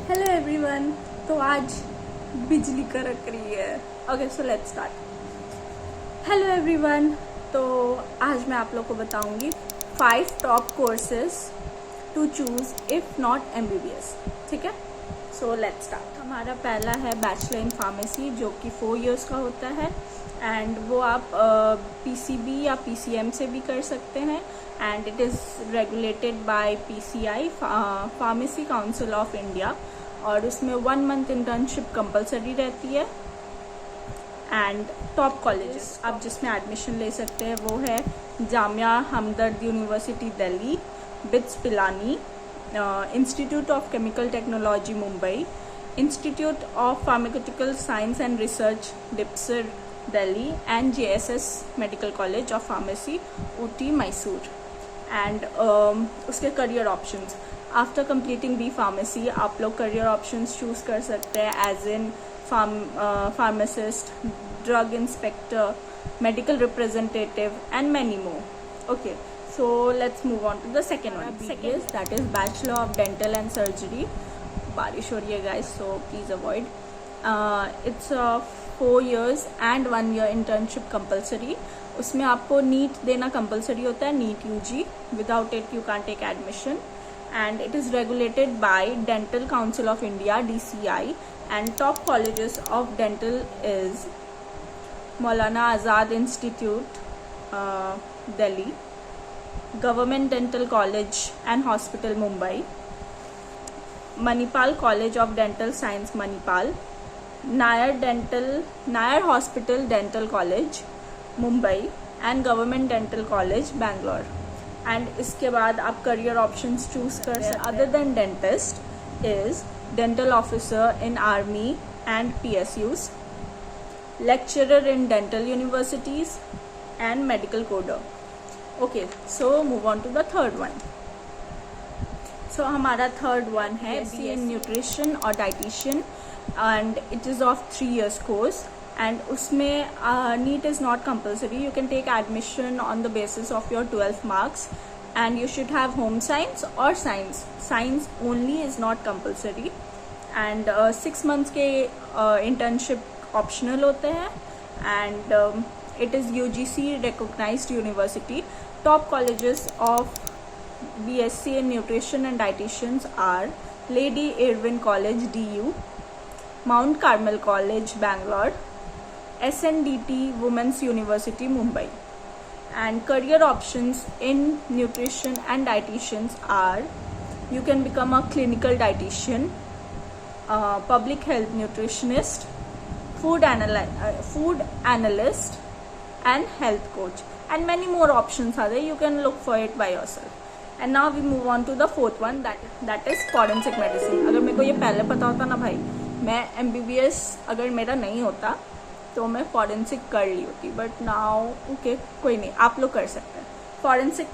Hello everyone. तो आज बिजली कड़क रही है। Okay so let's start. Hello everyone. तो आज मैं आप लोग को बताऊंगी 5 top courses to choose if not MBBS. ठीक है, सो लेट्स स्टार्ट। हमारा पहला है बैचलर इन फार्मेसी, जो कि 4 इयर्स का होता है एंड वो आप पीसीबी या पीसीएम से भी कर सकते हैं and it is regulated by PCI, pharmacy council of India, और उसमें 1 मंथ इंटर्नशिप कंपलसरी रहती है। एंड टॉप कॉलेजेस आप जिसमें एडमिशन ले सकते हैं वो है Jamia Hamdard university Delhi, BITS Pilani, institute of chemical technology Mumbai, institute of pharmaceutical science and research DIPSAR Delhi and JSS medical college of pharmacy Ooty Mysore. And उसके career options, after completing B pharmacy आप लोग करियर ऑप्शंस चूज कर सकते हैं as in pharmacist, drug inspector, medical representative and many more. Okay, so let's move on to the second one. Second, that is Bachelor of Dental and Surgery. बारिश हो रही है guys, so please avoid. It's 4 years and 1 year internship compulsory. उसमें आपको NEET देना compulsory होता है, NEET UG. Without it you can't take admission. And it is regulated by Dental Council of India (DCI). And top colleges of dental is Maulana Azad Institute, Delhi, Government Dental College and Hospital, Mumbai, Manipal College of Dental Science, Manipal, Nair Hospital Dental College, Mumbai, and Government Dental College, Bangalore. And इसके बाद आप career options choose कर सकते हैं other than dentist is dental officer in army and PSUs, lecturer in dental universities and medical coder. Okay, so move on to the third one. So हमारा third one है BSc in nutrition or dietitian and it is of 3 years course and उसमें NEET is not compulsory. You can take admission on the basis of your 12th marks and you should have home science or science. Science only is not compulsory and 6 months के internship optional होते हैं and it is UGC recognized university. Top colleges of BSc in nutrition and dietitians are Lady Irwin College DU, Mount Carmel College Bangalore, SNDT Women's University Mumbai. And career options in nutrition and dietitians are you can become a clinical dietitian, public health nutritionist, food analyst and health coach, and many more options are there. You can look for it by yourself. And now we move on to the fourth one, that is forensic medicine. अगर मेरे को ये पहले पता होता ना भाई, मैं MBBS अगर मेरा नहीं होता तो मैं फॉरेंसिक कर ली होती, बट नाउ ओके कोई नहीं, आप लोग कर सकते हैं. Forensic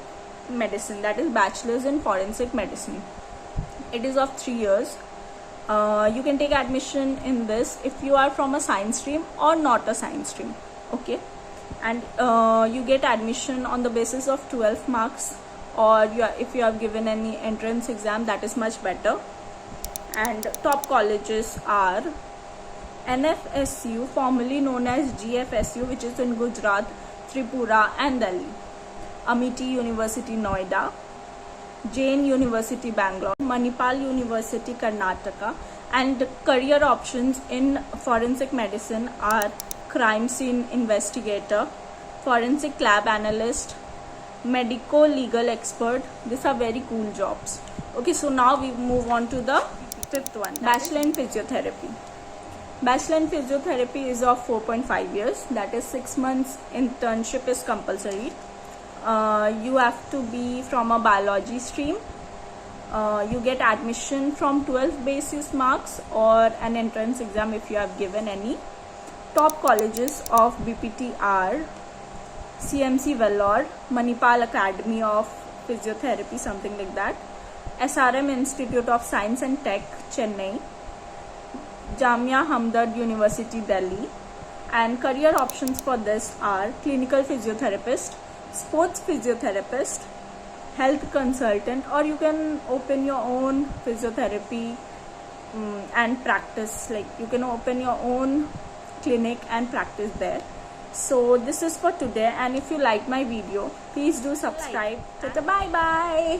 medicine, that is bachelors in forensic medicine. It is of 3 years. You can take admission in this if you are from a science stream or not a science stream. Okay, and you get admission on the basis of 12 marks or if you have given any entrance exam, that is much better. And top colleges are NFSU, formerly known as GFSU, which is in Gujarat, Tripura and Delhi, Amity University Noida, Jain University Bangalore, Manipal University Karnataka. And career options in forensic medicine are crime scene investigator, forensic lab analyst, medico-legal expert. These are very cool jobs. Okay, so now we move on to the fifth one, Bachelor in Physiotherapy. Bachelor in Physiotherapy is of 4.5 years. That is 6 months internship is compulsory. You have to be from a biology stream. You get admission from 12 basis marks or an entrance exam if you have given any. Top colleges of BPT are CMC Vellore, Manipal Academy of Physiotherapy, something like that, SRM Institute of Science and Tech, Chennai, Jamia Hamdard University Delhi. And career options for this are clinical physiotherapist, sports physiotherapist, health consultant, or you can open your own physiotherapy and practice. Like you can open your own clinic and practice there. So this is for today, and if you like my video, please do subscribe. Bye bye.